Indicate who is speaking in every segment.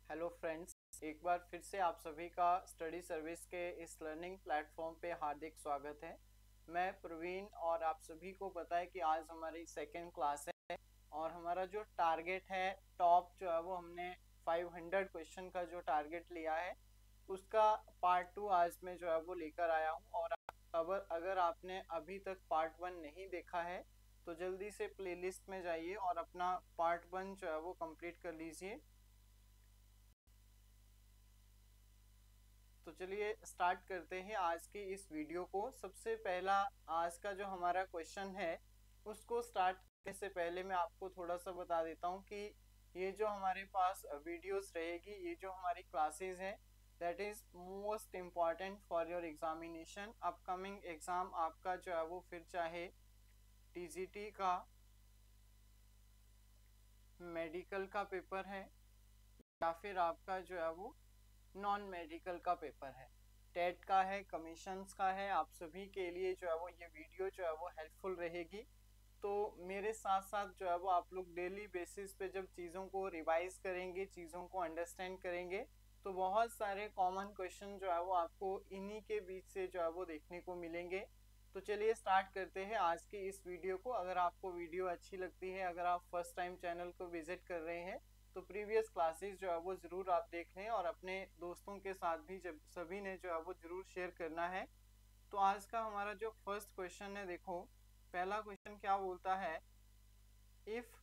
Speaker 1: Hello friends, एक बार फिर से आप सभी का स्टडी सर्विस के इस लर्निंग प्लेटफॉर्म पे हार्दिक स्वागत है। मैं प्रवीण और आप सभी को पता है कि आज हमारी सेकेंड क्लास है और हमारा जो टारगेट है टॉप जो है वो हमने 500 क्वेश्चन का जो टारगेट लिया है उसका पार्ट 2 आज मैं जो है वो लेकर आया हूँ। और अगर आपने अभी तक पार्ट 1 नहीं देखा है तो जल्दी से प्लेलिस्ट में जाइए और अपना पार्ट 1 जो है वो कंप्लीट कर लीजिए। तो चलिए स्टार्ट करते हैं आज की इस वीडियो को। सबसे पहला आज का जो हमारा क्वेश्चन है उसको स्टार्ट करने से पहले मैं आपको थोड़ा सा बता देता हूँ कि ये जो हमारे पास वीडियोस रहेगी, ये जो हमारी क्लासेस हैं, that is most important for your examination. Upcoming exam आपका जो है वो फिर चाहे टीजीटी का मेडिकल का पेपर है या फिर आपका जो है वो नॉन मेडिकल का पेपर है, टेट का है, कमीशंस का है, आप सभी के लिए जो है वो ये वीडियो जो है वो हेल्पफुल रहेगी। तो मेरे साथ साथ जो है वो आप लोग डेली बेसिस पे जब चीज़ों को रिवाइज करेंगे, चीज़ों को अंडरस्टैंड करेंगे, तो बहुत सारे कॉमन क्वेश्चन जो है वो आपको इन्हीं के बीच से जो है वो देखने को मिलेंगे। तो चलिए स्टार्ट करते हैं आज की इस वीडियो को। अगर आपको वीडियो अच्छी लगती है, अगर आप फर्स्ट टाइम चैनल को विजिट कर रहे हैं तो प्रीवियस क्लासेस जो है वो ज़रूर आप देख लें और अपने दोस्तों के साथ भी जब सभी ने जो है वो ज़रूर शेयर करना है। तो आज का हमारा जो फर्स्ट क्वेश्चन है, देखो पहला क्वेश्चन क्या बोलता है। If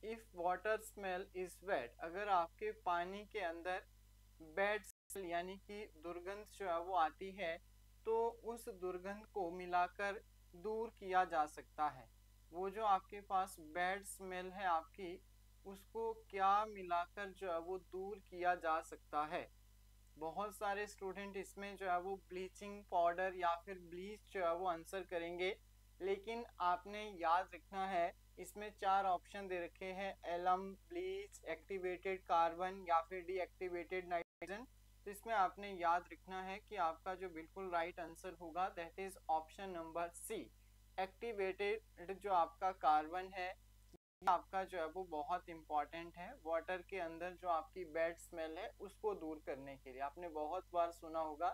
Speaker 1: if water smell is wet, अगर आपके पानी के अंदर बैड स्मेल यानी कि दुर्गंध जो है वो आती है तो उस दुर्गंध को मिलाकर दूर किया जा सकता है। वो जो आपके पास बैड स्मेल है आपकी, उसको क्या मिलाकर जो है वो दूर किया जा सकता है। बहुत सारे स्टूडेंट इसमें जो है वो ब्लीचिंग पाउडर या फिर ब्लीच जो है वो आंसर करेंगे, लेकिन आपने याद रखना है इसमें चार ऑप्शन दे रखे हैं, एलम, ब्लीच, एक्टिवेटेड कार्बन या फिर डीएक्टिवेटेड नाइट्रोजन। तो इसमें आपने याद रखना है कि आपका जो बिल्कुल राइट आंसर होगा that is option number C, activated जो आपका कार्बन है आपका जो है वो बहुत इंपॉर्टेंट है वाटर के अंदर जो आपकी बैड स्मेल है उसको दूर करने के लिए। आपने बहुत बार सुना होगा,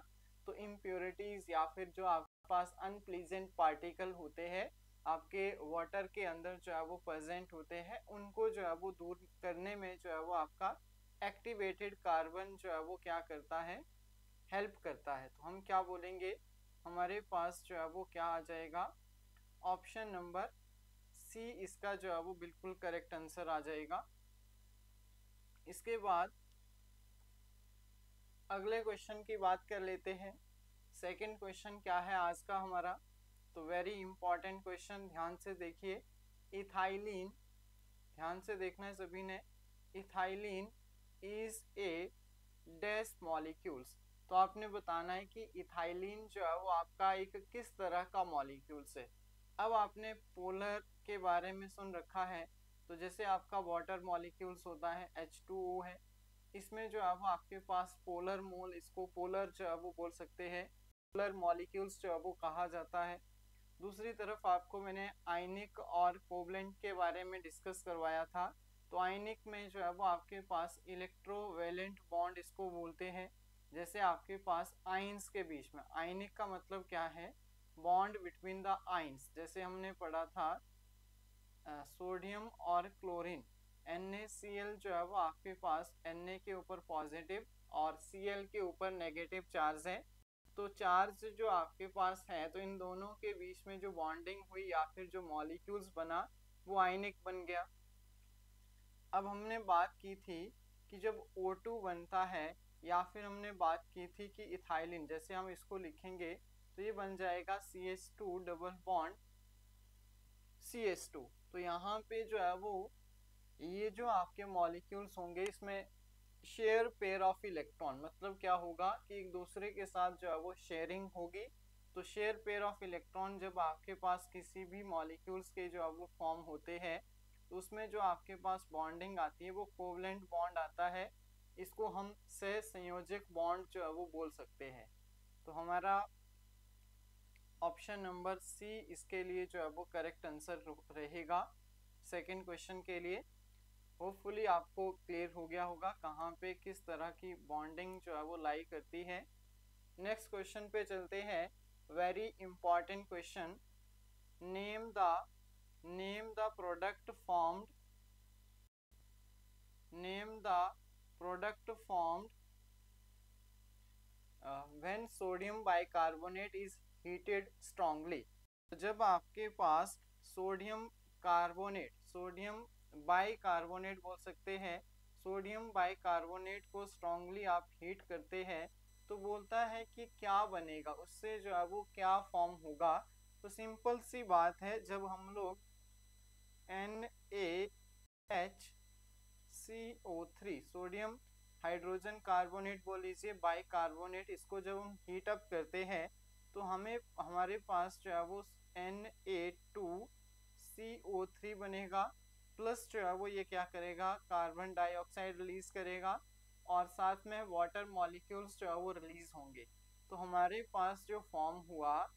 Speaker 1: तो इम्प्योरिटीज या फिर जो आपके पास अनप्लीजेंट पार्टिकल होते हैं आपके वाटर के अंदर जो है वो प्रेजेंट होते हैं, उनको जो है वो दूर करने में जो है वो आपका एक्टिवेटेड कार्बन जो है वो क्या करता है, हेल्प करता है। तो हम क्या बोलेंगे, हमारे पास जो है वो क्या आ जाएगा, ऑप्शन नंबर सी इसका जो है वो बिल्कुल करेक्ट आंसर आ जाएगा। इसके बाद अगले क्वेश्चन की बात कर लेते हैं। सेकंड क्वेश्चन क्या है आज का हमारा, तो वेरी इंपॉर्टेंट क्वेश्चन, ध्यान से देखिए। इथाइलिन, ध्यान से देखना है सभी ने, ethylene is a dash molecules. तो आपने बताना है कि इथाइलिन जो है वो आपका एक किस तरह का मॉलिक्यूल्स है। अब आपने पोलर के बारे में सुन रखा है, तो जैसे आपका वाटर मॉलिक्यूल्स होता है H2O है, इसमें जो है वो आपके पास पोलर मोल, इसको पोलर जो है वो बोल सकते हैं, पोलर मॉलिक्यूल्स जो है वो कहा जाता है। दूसरी तरफ आपको मैंने आयनिक और कोवलेंट के बारे में डिस्कस करवाया था। तो आयनिक में जो है वो आपके पास इलेक्ट्रोवेलेंट बॉन्ड इसको बोलते हैं। जैसे आपके पास आइंस के बीच में, आयनिक का मतलब क्या है, बॉन्ड बिटवीन द आइंस। जैसे हमने पढ़ा था सोडियम और क्लोरीन, NaCl जो है वो आपके पास Na के ऊपर पॉजिटिव और Cl के ऊपर नेगेटिव चार्ज है। तो चार्ज जो आपके पास है, तो इन दोनों के बीच में जो बॉन्डिंग हुई या फिर जो मॉलिक्यूल्स बना वो आयनिक बन गया। अब हमने बात की थी कि जब O2 बनता है, या फिर हमने बात की थी कि इथाइलिन, जैसे हम इसको लिखेंगे तो ये बन जाएगा CH2 डबल बॉन्ड CH2। तो यहाँ पे जो है वो ये जो आपके मॉलिक्यूल्स होंगे इसमें शेयर पेयर ऑफ इलेक्ट्रॉन, मतलब क्या होगा कि एक दूसरे के साथ जो है वो शेयरिंग होगी। तो शेयर पेयर ऑफ इलेक्ट्रॉन जब आपके पास किसी भी मॉलिक्यूल्स के जो है वो फॉर्म होते हैं, तो उसमें जो आपके पास बॉन्डिंग आती है वो कोवलेंट बॉन्ड आता है। इसको हम सहसंयोजक बॉन्ड जो है वो बोल सकते हैं। तो हमारा ऑप्शन नंबर सी इसके लिए जो है वो करेक्ट आंसर रहेगा सेकंड क्वेश्चन के लिए। होपफुली आपको क्लियर हो गया होगा कहाँ पे किस तरह की बॉन्डिंग जो है वो लाई करती है। नेक्स्ट क्वेश्चन पे चलते हैं। Very important question. Name the product formed when sodium bicarbonate is heated strongly. जब आपके पास सोडियम बाइकार्बोनेट बोल सकते हैं, सोडियम बाइकार्बोनेट को स्ट्रांगली आप हीट करते हैं तो बोलता है कि क्या बनेगा, उससे जो है वो क्या फॉर्म होगा। तो सिंपल सी बात है, जब हम लोग NaHCO3 सोडियम हाइड्रोजन कार्बोनेट बोल लीजिए, बाइकार्बोनेट, इसको जब हम हीट अप करते हैं तो हमारे पास जो है वो Na2CO3 बनेगा, प्लस जो है वो ये क्या करेगा, कार्बन डाइऑक्साइड रिलीज करेगा और साथ में वाटर मॉलिक्यूल्स जो है वो रिलीज होंगे। तो हमारे पास जो फॉर्म हुआ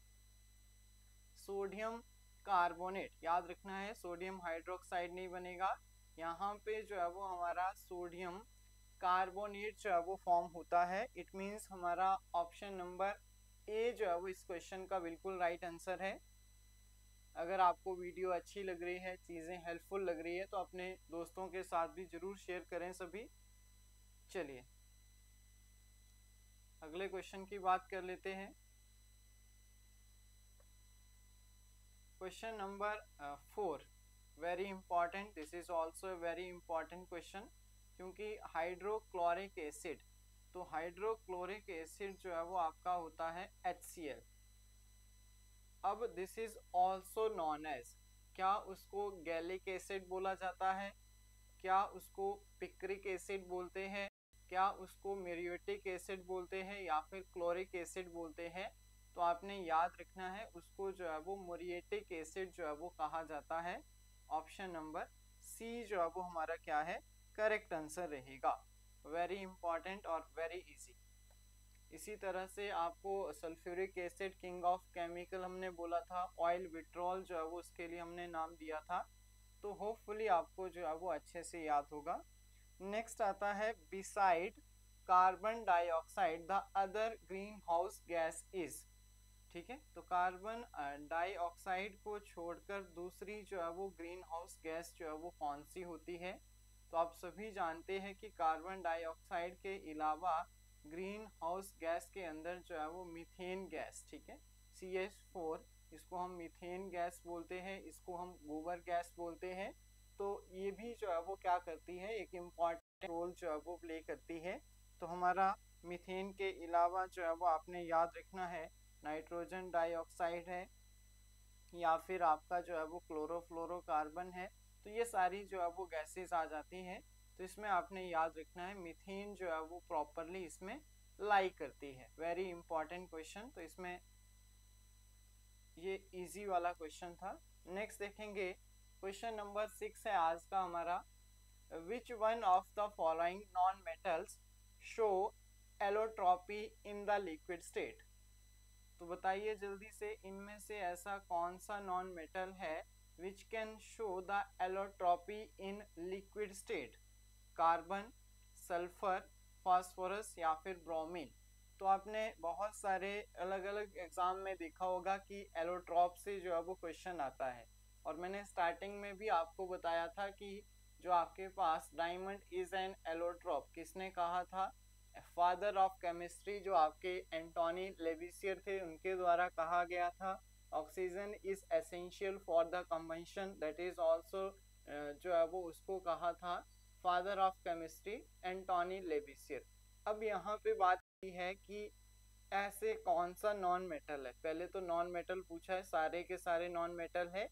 Speaker 1: सोडियम कार्बोनेट, याद रखना है सोडियम हाइड्रोक्साइड नहीं बनेगा, यहाँ पे जो है वो हमारा सोडियम कार्बोनेट जो है वो फॉर्म होता है। इट मींस हमारा ऑप्शन नंबर ए जो है वो इस क्वेश्चन का बिल्कुल राइट आंसर है। अगर आपको वीडियो अच्छी लग रही है, चीज़ें हेल्पफुल लग रही है, तो अपने दोस्तों के साथ भी जरूर शेयर करें सभी। चलिए अगले क्वेश्चन की बात कर लेते हैं। Question number 4 very important, this is also a very important question, क्योंकि हाइड्रोक्लोरिक एसिड, तो हाइड्रोक्लोरिक एसिड जो है वो आपका होता है HCl। अब this is also known as, क्या उसको गैलिक एसिड बोला जाता है, क्या उसको पिक्रिक एसिड बोलते हैं, क्या उसको म्यूरिएटिक एसिड बोलते हैं, या फिर क्लोरिक एसिड बोलते हैं। तो आपने याद रखना है उसको जो है वो म्यूरिएटिक एसिड जो है वो कहा जाता है। ऑप्शन नंबर सी जो है वो हमारा क्या है, करेक्ट आंसर रहेगा। वेरी इंपॉर्टेंट और वेरी इजी। इसी तरह से आपको sulphuric acid king of chemical हमने बोला था, ऑयल विट्रॉल जो है वो उसके लिए हमने नाम दिया था। तो होपफुली आपको जो है वो अच्छे से याद होगा। नेक्स्ट आता है beside carbon dioxide the other green house gas is. ठीक है, तो कार्बन डाइऑक्साइड को छोड़कर दूसरी जो है वो ग्रीन हाउस गैस जो है वो कौन सी होती है। तो आप सभी जानते हैं कि कार्बन डाइऑक्साइड के अलावा ग्रीन हाउस गैस के अंदर जो है वो मीथेन गैस, ठीक है, CH4, इसको हम मीथेन गैस बोलते हैं, इसको हम गोबर गैस बोलते हैं। तो ये भी जो है वो क्या करती है, एक इम्पॉर्टेंट रोल जो है वो प्ले करती है। तो हमारा मीथेन के अलावा जो है वो आपने याद रखना है नाइट्रोजन डाइऑक्साइड है, या फिर आपका जो है वो क्लोरोफ्लोरोकार्बन है। तो ये सारी जो है वो गैसेस आ जाती हैं। तो इसमें आपने याद रखना है मीथेन जो है वो प्रॉपरली इसमें लाई करती है। वेरी इंपॉर्टेंट क्वेश्चन, तो इसमें ये इजी वाला क्वेश्चन था। नेक्स्ट देखेंगे, क्वेश्चन नंबर 6 है आज का हमारा। विच one of the following non metals show allotropy in the liquid state. तो बताइए जल्दी से, इनमें से ऐसा कौन सा नॉन मेटल है which can show the allotropy in liquid state. Carbon, sulphur, phosphorus या फिर ब्रोमीन। तो आपने बहुत सारे अलग अलग एग्जाम में देखा होगा कि एलोट्रॉप से जो है वो क्वेश्चन आता है, और मैंने स्टार्टिंग में भी आपको बताया था कि जो आपके पास डायमंड इज एन एलोट्रॉप किसने कहा था, फादर ऑफ केमिस्ट्री जो आपके एंटोनी लेविसियर थे उनके द्वारा कहा गया था। Oxygen is essential for the combustion, that is also जो है वो उसको कहा था फादर ऑफ केमिस्ट्री एंटोनी लेविसियर। अब यहाँ पे बात की है कि ऐसे कौन सा नॉन मेटल है, पहले तो नॉन मेटल पूछा है, सारे के सारे नॉन मेटल है।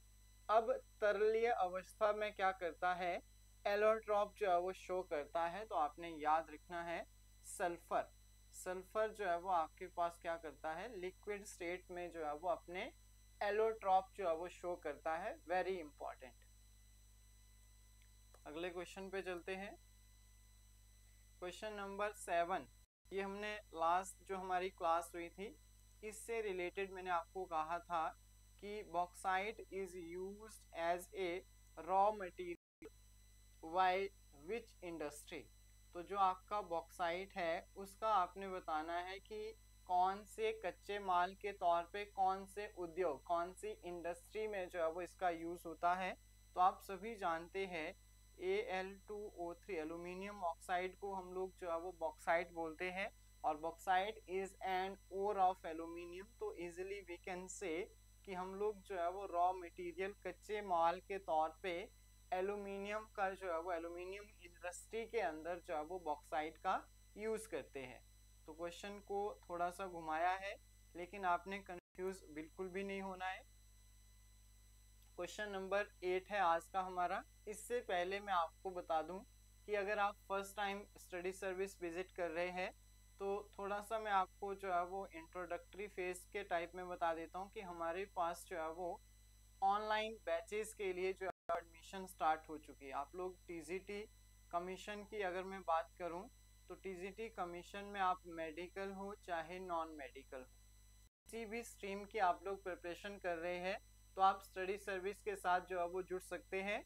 Speaker 1: अब तरलीय अवस्था में क्या करता है, एलोट्रॉप जो है वो शो करता है। तो आपने याद रखना है सल्फर, सल्फर जो है वो आपके पास क्या करता है, लिक्विड स्टेट में जो है वो अपने एलोट्रॉप जो है वो शो करता है। Very important. अगले क्वेश्चन पे चलते हैं। क्वेश्चन नंबर 7, ये हमने लास्ट जो हमारी क्लास हुई थी इससे रिलेटेड मैंने आपको कहा था कि bauxite is used as a raw material why which industry. तो जो आपका बॉक्साइट है उसका आपने बताना है कि कौन से कच्चे माल के तौर पे कौन से उद्योग, कौन सी इंडस्ट्री में जो है वो इसका यूज होता है। तो आप सभी जानते हैं Al2O3 एल्यूमिनियम ऑक्साइड को हम लोग जो है वो बॉक्साइट बोलते हैं, और bauxite is an ore of aluminium. तो इजिली वी कैन से कि हम लोग जो है वो रॉ मटेरियल कच्चे माल के तौर पे एल्यूमिनियम का जो है वो एल्यूमिनियम इंडस्ट्री के अंदर जो है वो बॉक्साइट का यूज करते हैं। तो क्वेश्चन को थोड़ा सा घुमाया है, लेकिन आपने कंफ्यूज बिल्कुल भी नहीं होना है। क्वेश्चन नंबर 8 है आज का हमारा। इससे पहले मैं आपको बता दूं कि अगर आप first time study service visit कर रहे हैं तो थोड़ा सा मैं आपको जो है वो इंट्रोडक्टरी फेज के टाइप में बता देता हूँ कि हमारे पास जो है वो ऑनलाइन बैचेस के लिए जो एडमिशन स्टार्ट हो चुकी है। आप लोग टीजीटी कमीशन की अगर मैं बात करूं तो टीजीटी कमीशन में आप मेडिकल हो चाहे नॉन मेडिकल हो, किसी भी स्ट्रीम की आप लोग प्रिपरेशन कर रहे हैं तो आप स्टडी सर्विस के साथ जो है वो जुड़ सकते हैं।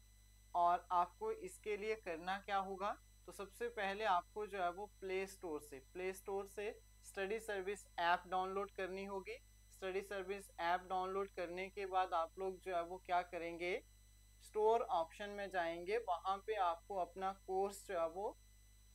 Speaker 1: और आपको इसके लिए करना क्या होगा, तो सबसे पहले आपको जो है वो प्ले स्टोर से स्टडी सर्विस ऐप डाउनलोड करनी होगी। स्टडी सर्विस ऐप डाउनलोड करने के बाद आप लोग जो है वो क्या करेंगे, स्टोर ऑप्शन में जाएंगे, वहां पे आपको अपना कोर्स जो है वो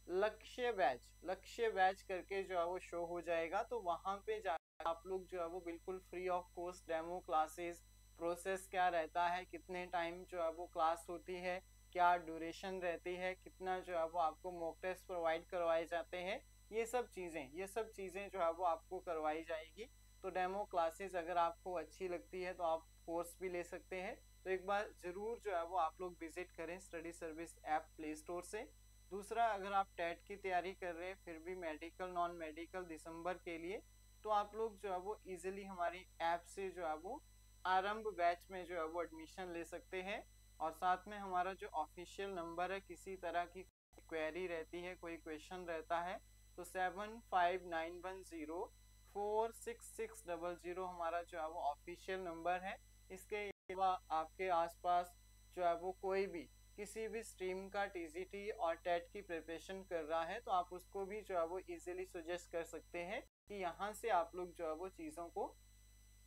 Speaker 1: लक्ष्य बैच करके जो है वो शो हो जाएगा। तो वहां पे जाकर आप लोग जो है वो बिल्कुल free of cost demo classes, process क्या रहता है, कितने टाइम जो है वो क्लास होती है, क्या ड्यूरेशन रहती है, कितना जो है वो आपको मॉक टेस्ट प्रोवाइड करवाए जाते हैं, ये सब चीज़ें जो है वो आपको करवाई जाएगी। तो डेमो क्लासेस अगर आपको अच्छी लगती है तो आप कोर्स भी ले सकते हैं। तो एक बार ज़रूर जो है वो आप लोग विजिट करें study service app play store से। दूसरा, अगर आप टेट की तैयारी कर रहे हैं फिर भी मेडिकल नॉन मेडिकल दिसंबर के लिए, तो आप लोग जो है वो इजीली हमारी ऐप से जो है वो आरंभ बैच में जो है वो एडमिशन ले सकते हैं। और साथ में हमारा जो ऑफिशियल नंबर है, किसी तरह की क्वेरी रहती है, कोई क्वेश्चन रहता है, तो 7591046600 हमारा जो है वो ऑफिशियल नंबर है। इसके अलावा आपके आसपास जो है वो कोई भी किसी भी स्ट्रीम का टीजीटी और टेट की प्रिपरेशन कर रहा है तो आप उसको भी जो है वो इजीली सजेस्ट कर सकते हैं कि यहाँ से आप लोग जो है वो चीज़ों को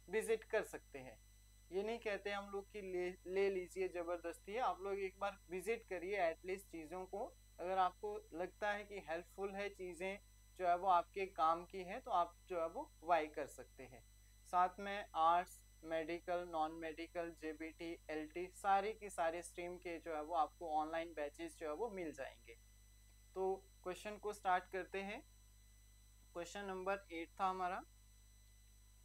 Speaker 1: विजिट कर सकते हैं। ये नहीं कहते हम लोग कि ले लीजिए ज़बरदस्ती है, आप लोग एक बार विजिट करिए एटलीस्ट चीज़ों को। अगर आपको लगता है कि हेल्पफुल है चीज़ें जो है वो आपके काम की है तो आप जो है वो वाई कर सकते हैं। साथ में arts, medical, non medical, JBT, LT सारी की सारी स्ट्रीम के जो है वो आपको ऑनलाइन बैचेस जो है वो मिल जाएंगे। तो क्वेश्चन को स्टार्ट करते हैं। क्वेश्चन नंबर 8 था हमारा,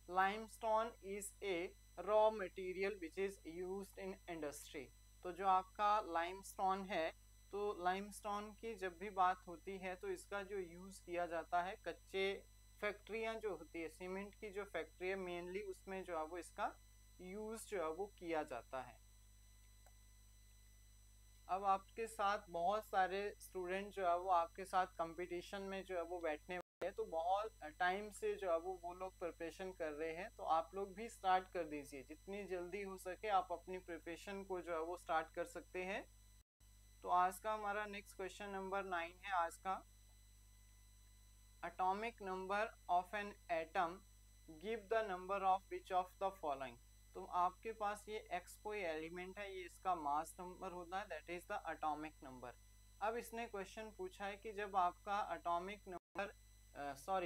Speaker 1: limestone is a raw material which is used in industry. तो जो आपका लाइमस्टोन है, तो लाइमस्टोन की जब भी बात होती है तो इसका जो यूज किया जाता है कच्चे फैक्ट्रियां जो होती है, सीमेंट की जो फैक्ट्री है मेनली, उसमें जो है वो इसका यूज जो है वो किया जाता है। अब आपके साथ बहुत सारे स्टूडेंट जो है वो आपके साथ कंपटीशन में जो है वो बैठने वाले हैं, तो बहुत टाइम से जो है वो लोग प्रिपरेशन कर रहे हैं। तो आप लोग भी स्टार्ट कर दीजिए, जितनी जल्दी हो सके आप अपनी प्रिपरेशन को जो है वो स्टार्ट कर सकते हैं। तो आज का हमारा नेक्स्ट क्वेश्चन नंबर 9 है आज का, atomic number of an atom give the number of which of the following. तो आपके पास ये एक्स कोई एलिमेंट है, ये इसका मास नंबर होता है, that is the atomic number. अब इसने क्वेश्चन पूछा है कि जब आपका एटॉमिक नंबर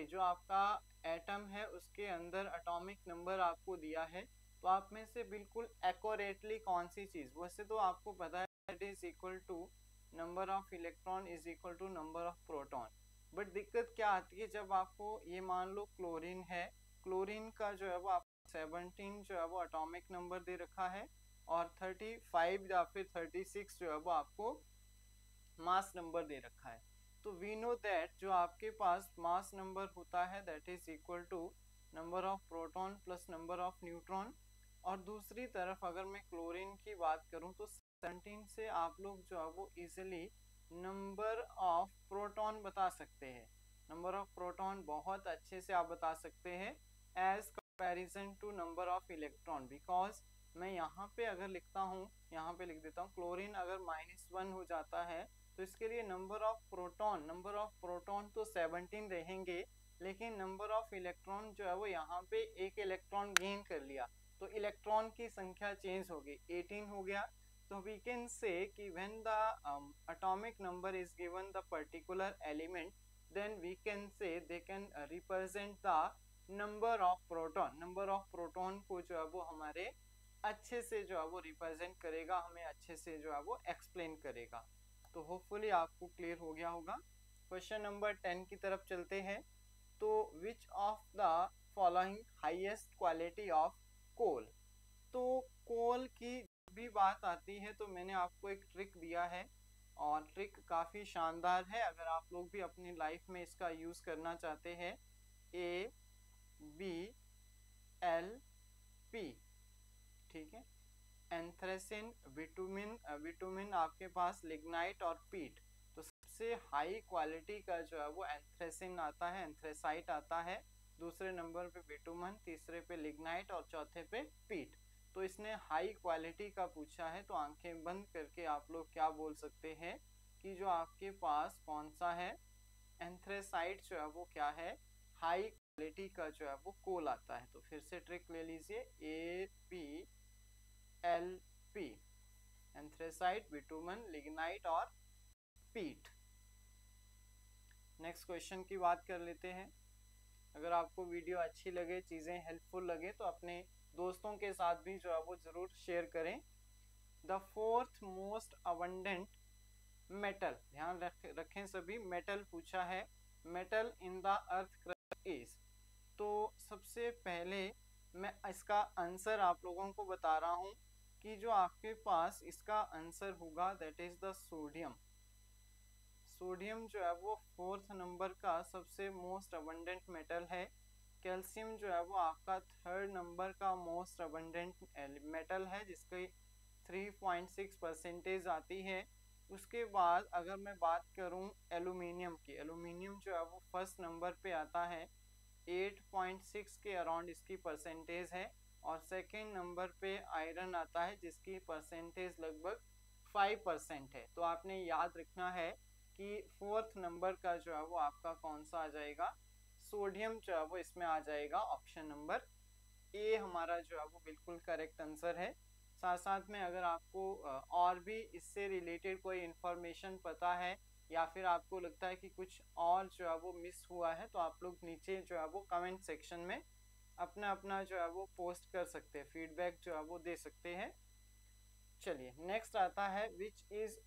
Speaker 1: जो आपका एटम है उसके अंदर एटॉमिक नंबर आपको दिया है, तो आप में से बिल्कुल एक्यूरेटली कौन सी चीज़, वैसे तो आपको पता है that is equal to number of electron is equal to number of proton. But दिक्कत क्या आती है, जब आपको ये मान लो क्लोरीन है, क्लोरीन का जो है वो आप 17 जो है वो एटॉमिक नंबर दे रखा है, और 35 या फिर 36 जो है वो आपको मास नंबर दे रखा है। तो वी नो दैट जो आपके पास मास नंबर होता है that is equal to number of proton plus number of neutron. और दूसरी तरफ अगर मैं क्लोरीन की बात करूं तो 17 से आप लोग जो है वो इजिली नंबर ऑफ प्रोटॉन बता सकते हैं। नंबर ऑफ प्रोटॉन बहुत अच्छे से आप बता सकते हैं as comparison to number of electron, because मैं यहाँ पे अगर लिखता हूँ, यहाँ पे लिख देता हूँ क्लोरीन अगर -1 हो जाता है तो इसके लिए नंबर ऑफ प्रोटॉन तो 17 रहेंगे, लेकिन नंबर ऑफ इलेक्ट्रॉन जो है वो यहाँ पे एक इलेक्ट्रॉन गेन कर लिया, तो इलेक्ट्रॉन की संख्या चेंज हो गई, 18 हो गया। तो वी कैन से कि when the atomic number is given the particular element, then we can say they can represent the number of proton को जो है वो हमारे अच्छे से जो है वो रिप्रेजेंट करेगा, हमें अच्छे से जो है वो एक्सप्लेन करेगा। तो होपफुली आपको क्लियर हो गया होगा। क्वेश्चन नंबर 10 की तरफ चलते हैं। तो which of the following highest quality of coal. तो कोल की भी बात आती है तो मैंने आपको एक ट्रिक दिया है, और ट्रिक काफ़ी शानदार है, अगर आप लोग भी अपनी लाइफ में इसका यूज़ करना चाहते हैं। ABLP, ठीक है। एंथ्रेसिन, विटामिन आपके पास लिग्नाइट और पीट। तो सबसे हाई क्वालिटी का जो है वो एंथ्रेसिन आता है, एंथ्रेसाइट आता है, दूसरे नंबर पे विटामिन, तीसरे पे लिग्नाइट और चौथे पे पीट। तो इसने हाई क्वालिटी का पूछा है, तो आंखें बंद करके आप लोग क्या बोल सकते हैं कि जो आपके पास कौन सा है एंथ्रेसाइट जो है वो क्या है, हाई क्वालिटी का जो है वो कोल आता है। तो फिर से ट्रिक ले लीजिए, ABLP, एंथ्रेसाइट, बिटुमन, लिग्नाइट और पीट। नेक्स्ट क्वेश्चन की बात कर लेते हैं। अगर आपको वीडियो अच्छी लगे, चीज़ें हेल्पफुल लगे, तो अपने दोस्तों के साथ भी जो है वो ज़रूर शेयर करें। The fourth most abundant metal, ध्यान रखें सभी, मेटल पूछा है, metal in the earth crust is. तो सबसे पहले मैं इसका आंसर आप लोगों को बता रहा हूँ कि जो आपके पास इसका आंसर होगा that is the sodium. Sodium जो है वो फोर्थ नंबर का सबसे मोस्ट अबंडेंट मेटल है। कैल्शियम जो है वो आपका थर्ड नंबर का मोस्ट अबंडेंट मेटल है, जिसकी 3.6% आती है। उसके बाद अगर मैं बात करूं एल्यूमिनियम की, एल्यूमिनियम जो है वो फर्स्ट नंबर पे आता है, 8.6 के अराउंड इसकी परसेंटेज है। और सेकेंड नंबर पे आयरन आता है, जिसकी परसेंटेज लगभग 5% है। तो आपने याद रखना है कि फोर्थ नंबर का जो है वो आपका कौन सा आ जाएगा, सोडियम जो है वो इसमें आ जाएगा। ऑप्शन नंबर ए हमारा जो है वो बिल्कुल करेक्ट आंसर है। साथ साथ में अगर आपको और भी इससे रिलेटेड कोई इंफॉर्मेशन पता है, या फिर आपको लगता है कि कुछ और जो है वो मिस हुआ है, तो आप लोग नीचे जो है वो कमेंट सेक्शन में अपना अपना जो है वो पोस्ट कर सकते हैं, फीडबैक जो है वो दे सकते हैं। चलिए नेक्स्ट आता है, which is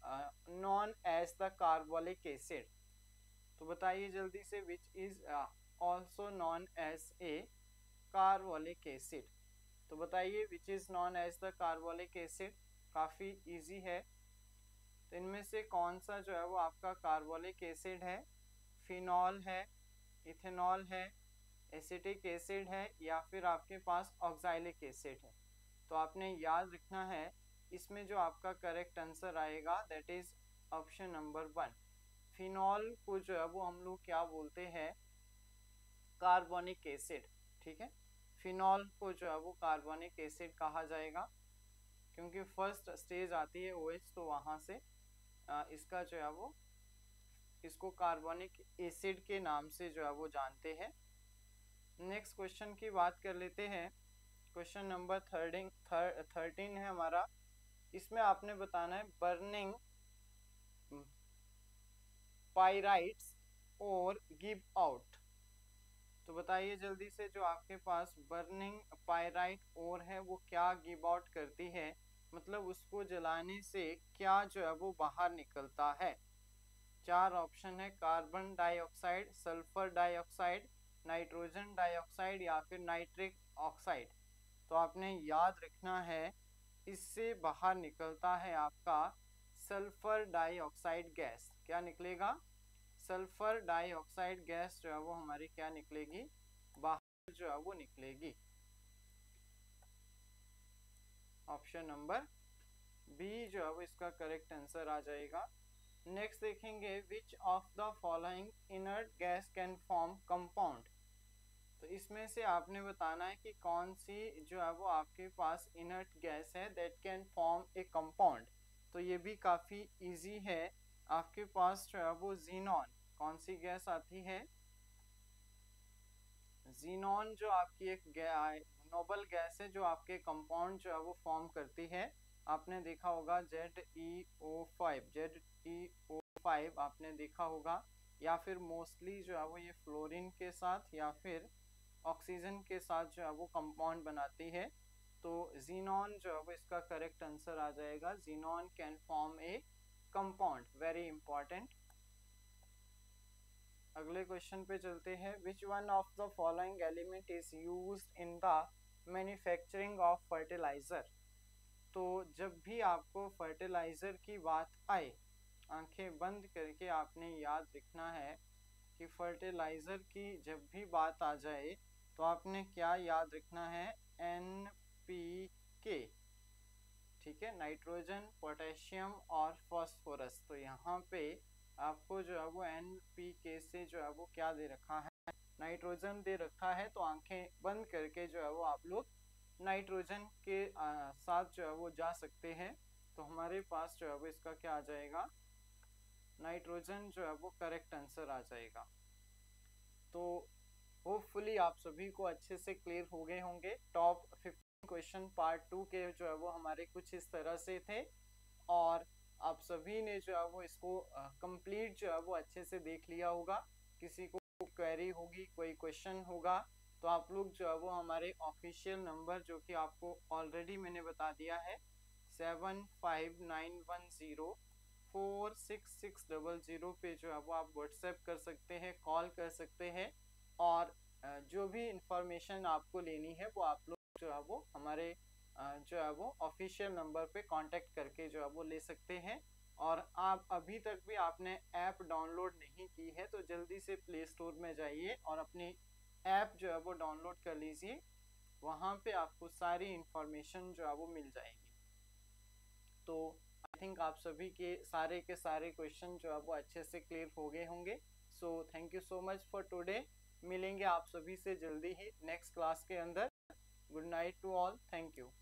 Speaker 1: known as the carbolic acid. तो बताइए जल्दी से, which is also known as a carbolic acid. तो बताइए which is known as the carbolic acid, काफ़ी इजी है। तो इनमें से कौन सा जो है वो आपका कार्बोलिक एसिड है, फिनॉल है, इथेनॉल है, एसिटिक एसिड है, या फिर आपके पास ऑक्सैलिक एसिड है। तो आपने याद रखना है, इसमें जो आपका करेक्ट आंसर आएगा that is option number 1। Phenol को जो है वो हम लोग क्या बोलते हैं, कार्बोनिक एसिड, ठीक है। फिनॉल को जो है वो कार्बोनिक एसिड कहा जाएगा, क्योंकि फर्स्ट स्टेज आती है OH, तो वहाँ से इसका जो है वो इसको कार्बोनिक एसिड के नाम से जो है वो जानते हैं। नेक्स्ट क्वेश्चन की बात कर लेते हैं। क्वेश्चन नंबर 13 है हमारा। इसमें आपने बताना है बर्निंग पाइराइट्स और गिव आउट। तो बताइए जल्दी से, जो आपके पास बर्निंग पाइराइट और है वो क्या गिव आउट करती है, मतलब उसको जलाने से क्या जो है वो बाहर निकलता है। 4 ऑप्शन है, carbon dioxide, sulphur dioxide, nitrogen dioxide, या फिर नाइट्रिक ऑक्साइड। तो आपने याद रखना है, इससे बाहर निकलता है आपका सल्फर डाइऑक्साइड गैस। क्या निकलेगा, सल्फर डाइऑक्साइड गैस जो है वो हमारी क्या निकलेगी, बाहर जो है वो निकलेगी। ऑप्शन नंबर बी जो है वो इसका करेक्ट आंसर आ जाएगा। नेक्स्ट देखेंगे, विच of the following inert gas can form compound. तो इसमें से आपने बताना है कि कौन सी जो है वो आपके पास इनर्ट गैस है that can form a compound. तो ये भी काफ़ी इजी है। आपके पास जो है वो जीनॉन, कौन सी गैस आती है? जीनॉन जो आपकी एक नोबल गैस है जो आपके कंपाउंड जो है वो फॉर्म करती है। आपने देखा होगा ZeO5 आपने देखा होगा, या फिर मोस्टली जो है वो ये फ्लोरीन के साथ या फिर ऑक्सीजन के साथ जो है वो कंपाउंड बनाती है। तो जीनॉन जो है वो इसका करेक्ट आंसर आ जाएगा। Xenon can form a compound, very important. अगले क्वेश्चन पे चलते हैं। Which one of the following element is used in the manufacturing of fertiliser. तो जब भी आपको फर्टिलाइजर की बात आए, आंखें बंद करके आपने याद रखना है कि फर्टिलाइजर की जब भी बात आ जाए तो आपने क्या याद रखना है? NPK, ठीक है, नाइट्रोजन, पोटेशियम और फास्फोरस। तो यहाँ पे आपको जो है वो NPK से जो है वो क्या दे रखा है? नाइट्रोजन दे रखा है। तो आंखें बंद करके जो है वो आप लोग नाइट्रोजन के साथ जो है वो जा सकते हैं। तो हमारे पास जो है वो इसका क्या आ जाएगा? नाइट्रोजन जो है वो करेक्ट आंसर आ जाएगा। तो होपफुली आप सभी को अच्छे से क्लियर हो गए होंगे। टॉप 15 क्वेश्चन पार्ट 2 के जो है वो हमारे कुछ इस तरह से थे, और आप सभी ने जो है वो इसको कंप्लीट जो है वो अच्छे से देख लिया होगा। किसी को क्वेरी होगी, कोई क्वेश्चन होगा, तो आप लोग जो है वो हमारे ऑफिशियल नंबर जो कि आपको ऑलरेडी मैंने बता दिया है 7591046600 पे जो है वो आप व्हाट्सएप कर सकते हैं, कॉल कर सकते हैं, और जो भी इंफॉर्मेशन आपको लेनी है वो आप लोग जो है वो हमारे जो है वो ऑफिशियल नंबर पे कांटेक्ट करके जो है वो ले सकते हैं। और आप अभी तक भी आपने ऐप डाउनलोड नहीं की है तो जल्दी से प्ले स्टोर में जाइए और अपनी ऐप जो है वो डाउनलोड कर लीजिए। वहाँ पे आपको सारी इंफॉर्मेशन जो है वो मिल जाएगी। तो आई थिंक आप सभी के सारे क्वेश्चन जो है वो अच्छे से क्लियर हो गए होंगे। So thank you so much for today. मिलेंगे आप सभी से जल्दी ही नेक्स्ट क्लास के अंदर। Good night to all, thank you.